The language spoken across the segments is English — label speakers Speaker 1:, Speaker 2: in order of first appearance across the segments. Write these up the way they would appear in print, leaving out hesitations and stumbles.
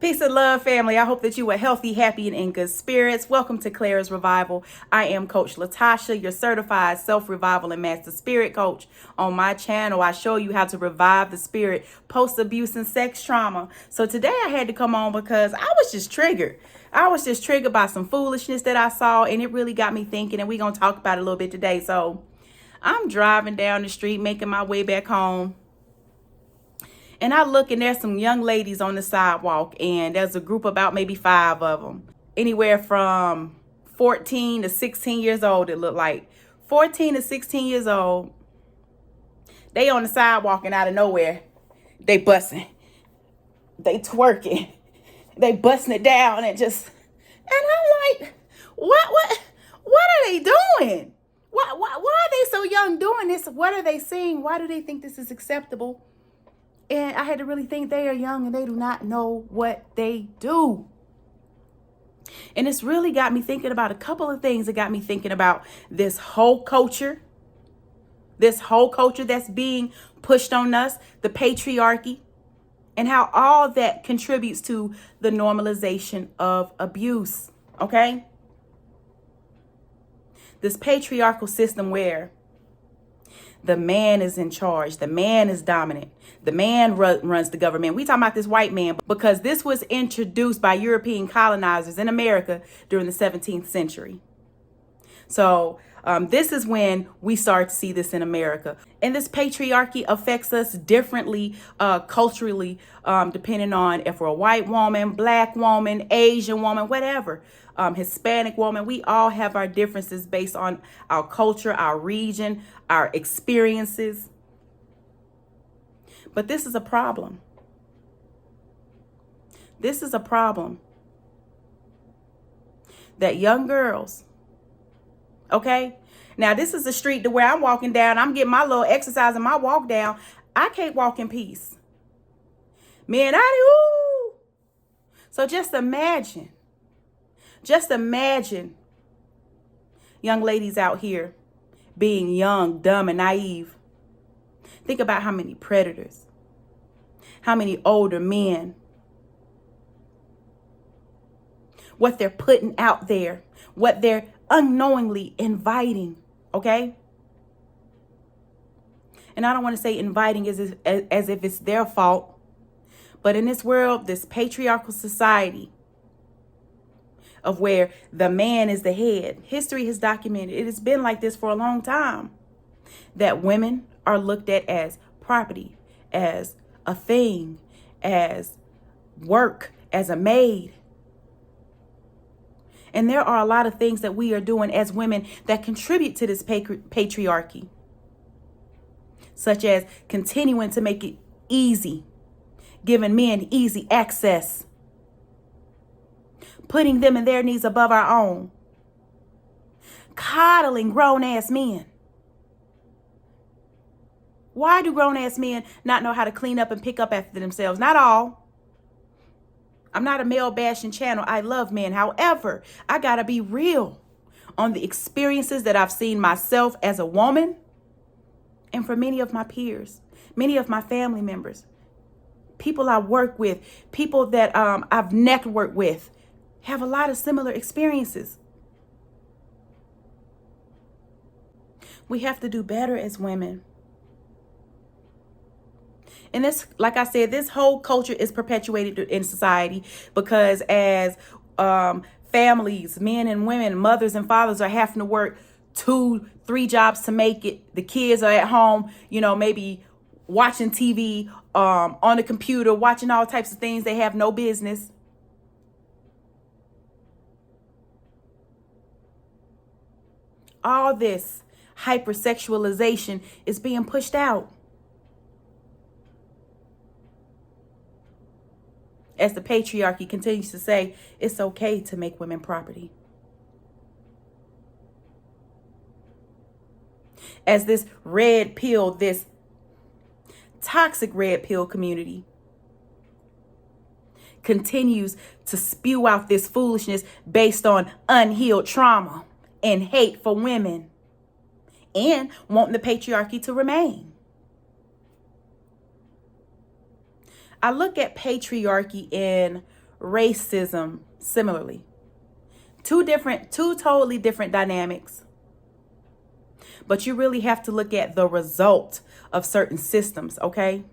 Speaker 1: Peace and love, family. I hope that you are healthy, happy, and in good spirits. Welcome to Clara's Revival. I am Coach Latasha, your certified self-revival and master spirit coach. On my channel, I show you how to revive the spirit post-abuse and sex trauma. So today I had to come on because I was just triggered. I was just triggered by some foolishness that I saw, and it really got me thinking, and we're going to talk about it a little bit today. So I'm driving down the street, making my way back home. And I look and there's some young ladies on the sidewalk, and there's a group about maybe 5 of them. Anywhere from 14 to 16 years old, it looked like. 14 to 16 years old. They on the sidewalk, and out of nowhere, they busting. They twerking. They busting it down and just, and I'm like, what are they doing? Why are they so young doing this? What are they seeing? Why do they think this is acceptable? And I had to really think they are young and they do not know what they do. And it's really got me thinking about a couple of things. It got me thinking about this whole culture that's being pushed on us, the patriarchy, and how all that contributes to the normalization of abuse, okay? This patriarchal system where the man is in charge. The man is dominant. The man runs the government. We talking about this white man because this was introduced by European colonizers in America during the 17th century. So this is when we start to see this in America. And this patriarchy affects us differently culturally, depending on if we're a white woman, black woman, Asian woman, whatever. Hispanic woman. We all have our differences based on our culture, our region, our experiences. But this is a problem. This is a problem that young girls, okay? Now, this is the street to where I'm walking down. I'm getting my little exercise in my walk down. I can't walk in peace. Man, ooh. So just imagine young ladies out here being young, dumb, and naive. Think about how many predators, how many older men, what they're putting out there, what they're unknowingly inviting, okay? And I don't want to say inviting as if it's their fault, but in this world, this patriarchal society of where the man is the head, history has documented, it has been like this for a long time, that women are looked at as property, as a thing, as work, as a maid. And there are a lot of things that we are doing as women that contribute to this patriarchy, such as continuing to make it easy, giving men easy access, putting them and their needs above our own, coddling grown-ass men. Why do grown-ass men not know how to clean up and pick up after themselves? Not all. I'm not a male bashing channel. I love men. However, I got to be real on the experiences that I've seen myself as a woman, and for many of my peers, many of my family members, people I work with, people that I've networked with, have a lot of similar experiences. We have to do better as women. And this, like I said, this whole culture is perpetuated in society because as families, men and women, mothers and fathers are having to work 2-3 jobs to make it. The kids are at home, maybe watching TV, on the computer, watching all types of things they have no business. All this hypersexualization is being pushed out as the patriarchy continues to say it's okay to make women property. As this red pill, this toxic red pill community continues to spew out this foolishness based on unhealed trauma and hate for women and wanting the patriarchy to remain. I look at patriarchy in racism similarly. Two totally different dynamics. But you really have to look at the result of certain systems, okay?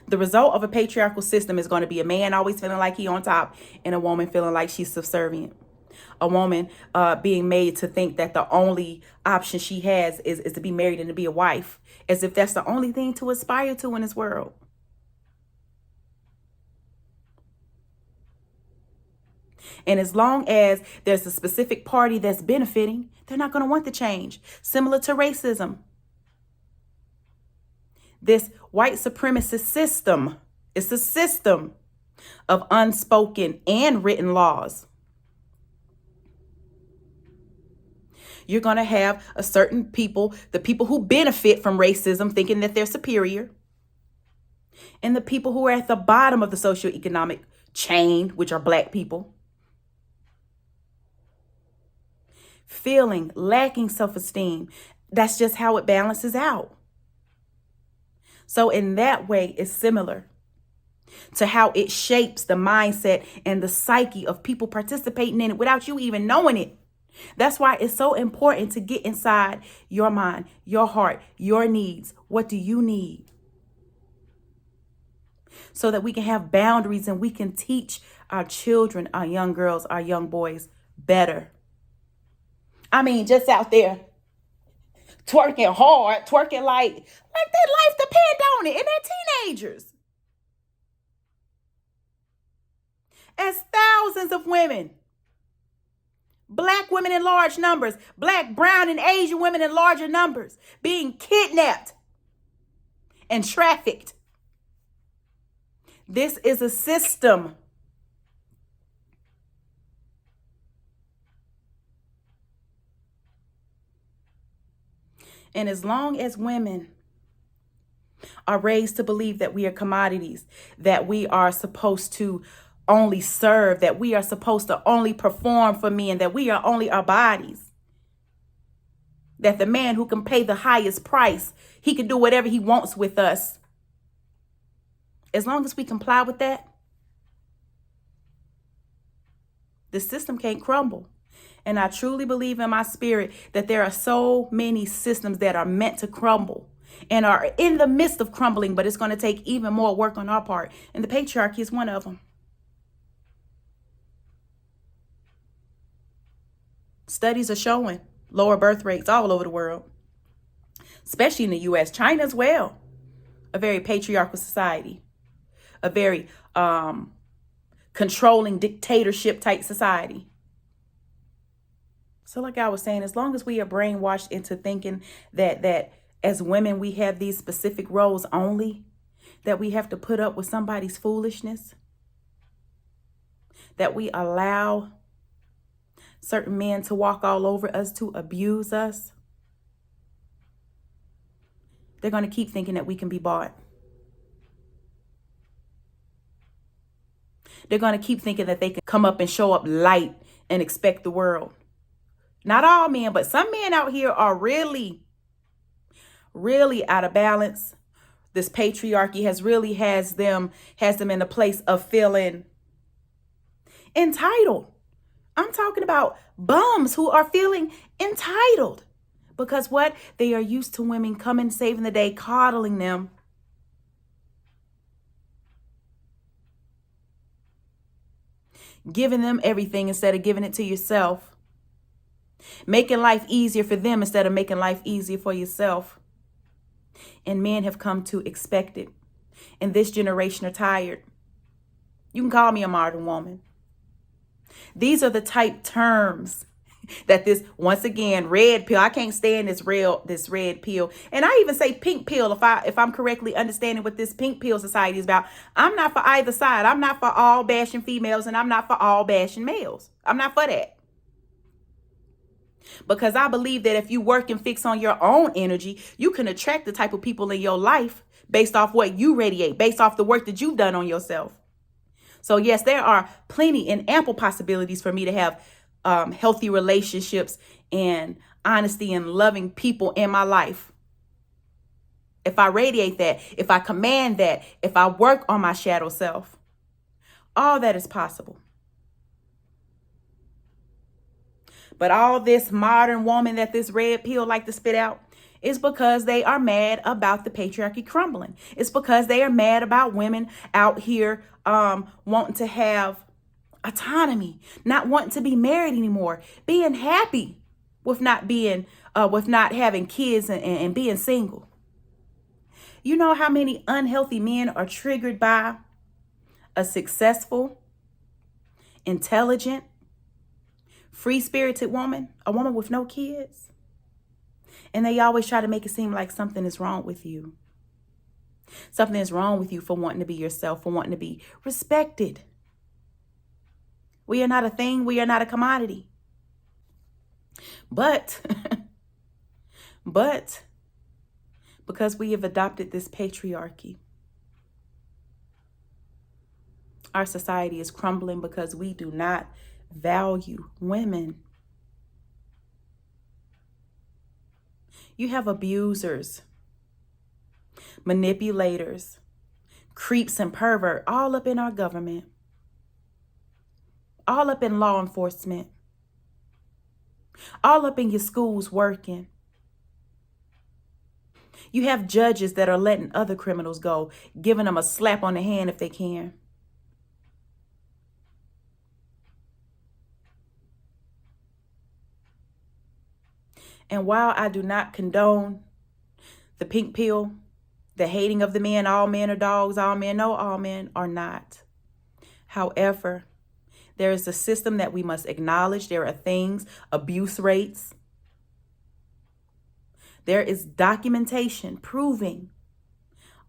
Speaker 1: The result of a patriarchal system is going to be a man always feeling like he on top and a woman feeling like she's subservient. A woman being made to think that the only option she has is to be married and to be a wife, as if that's the only thing to aspire to in this world. And as long as there's a specific party that's benefiting, they're not going to want the change. Similar to racism. This white supremacist system is a system of unspoken and written laws. You're going to have a certain people, the people who benefit from racism, thinking that they're superior, and the people who are at the bottom of the socioeconomic chain, which are Black people, feeling lacking self-esteem. That's just how it balances out. So in that way, it's similar to how it shapes the mindset and the psyche of people participating in it without you even knowing it. That's why it's so important to get inside your mind, your heart, your needs. What do you need? So that we can have boundaries and we can teach our children, our young girls, our young boys better. I mean, just out there twerking hard, twerking like their life depend on it, and they're teenagers. As thousands of women, Black women in large numbers, Black, brown, and Asian women in larger numbers, being kidnapped and trafficked. This is a system. And as long as women are raised to believe that we are commodities, that we are supposed to only serve, that we are supposed to only perform for men, that we are only our bodies, that the man who can pay the highest price, he can do whatever he wants with us. As long as we comply with that, the system can't crumble. And I truly believe in my spirit that there are so many systems that are meant to crumble and are in the midst of crumbling, but it's going to take even more work on our part. And the patriarchy is one of them. Studies are showing lower birth rates all over the world, especially in the U.S., China as well. A very patriarchal society, a very controlling dictatorship type society. So like I was saying, as long as we are brainwashed into thinking that as women, we have these specific roles only, that we have to put up with somebody's foolishness, that we allow certain men to walk all over us, to abuse us, they're going to keep thinking that we can be bought. They're going to keep thinking that they can come up and show up light and expect the world. Not all men, but some men out here are really, really out of balance. This patriarchy has them in a place of feeling entitled. I'm talking about bums who are feeling entitled because what? They are used to women coming, saving the day, coddling them. Giving them everything instead of giving it to yourself. Making life easier for them instead of making life easier for yourself. And men have come to expect it. And this generation are tired. You can call me a modern woman. These are the type terms that this, once again, red pill. I can't stand this red pill. And I even say pink pill if I'm correctly understanding what this pink pill society is about. I'm not for either side. I'm not for all bashing females and I'm not for all bashing males. I'm not for that. Because I believe that if you work and fix on your own energy, you can attract the type of people in your life based off what you radiate, based off the work that you've done on yourself. So yes, there are plenty and ample possibilities for me to have healthy relationships and honesty and loving people in my life. If I radiate that, if I command that, if I work on my shadow self. All that is possible. But all this modern woman that this red pill like to spit out is because they are mad about the patriarchy crumbling. It's because they are mad about women out here wanting to have autonomy, not wanting to be married anymore, being happy with not having kids and being single. You know how many unhealthy men are triggered by a successful, intelligent, free-spirited woman, a woman with no kids? And they always try to make it seem like something is wrong with you. Something is wrong with you for wanting to be yourself, for wanting to be respected. We are not a thing. We are not a commodity. But because we have adopted this patriarchy, our society is crumbling because we do not value women. You have abusers, manipulators, creeps and pervert all up in our government, all up in law enforcement, all up in your schools working. You have judges that are letting other criminals go, giving them a slap on the hand if they can. And while I do not condone the pink pill, the hating of the men, all men are dogs, all men, no, all men are not. However, there is a system that we must acknowledge. There are things, abuse rates. There is documentation proving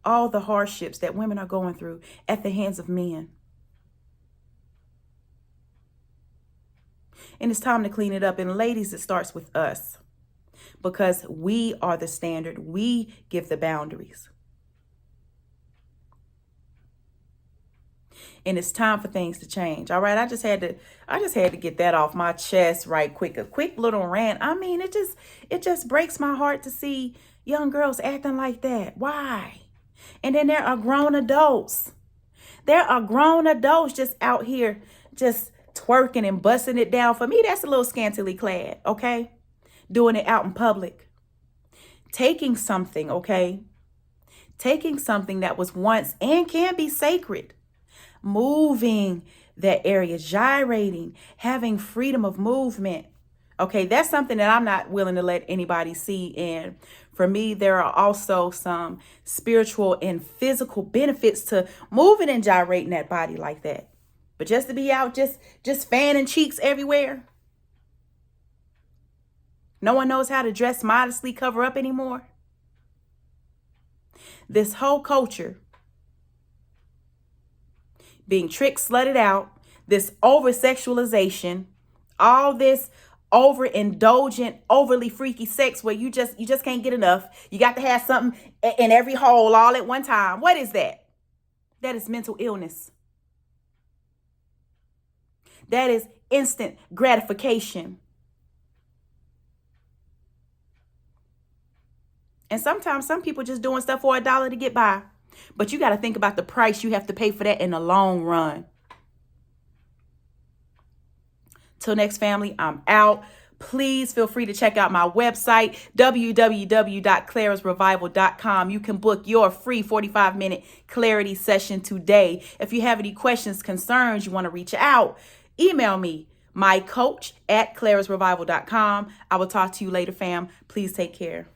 Speaker 1: all the hardships that women are going through at the hands of men. And it's time to clean it up. And ladies, it starts with us, because we are the standard. We give the boundaries. And it's time for things to change. All right. I just had to get that off my chest right quick. A quick little rant. I mean, it just breaks my heart to see young girls acting like that. Why? And then there are grown adults. There are grown adults just out here just twerking and busting it down. For me, that's a little scantily clad. Okay. Doing it out in public. Taking something, okay? Taking something that was once and can be sacred. Moving that area, gyrating, having freedom of movement. Okay, that's something that I'm not willing to let anybody see. And for me, there are also some spiritual and physical benefits to moving and gyrating that body like that. But just to be out, just fanning cheeks everywhere. No one knows how to dress modestly, cover up anymore. This whole culture being tricked, slutted out, this over-sexualization, all this overindulgent, overly freaky sex where you just can't get enough. You got to have something in every hole all at one time. What is that? That is mental illness. That is instant gratification. And sometimes some people just doing stuff for $1 to get by. But you got to think about the price you have to pay for that in the long run. Till next, family, I'm out. Please feel free to check out my website, www.clarasrevival.com. You can book your free 45-minute clarity session today. If you have any questions, concerns, you want to reach out, email me, mycoach@clarasrevival.com. I will talk to you later, fam. Please take care.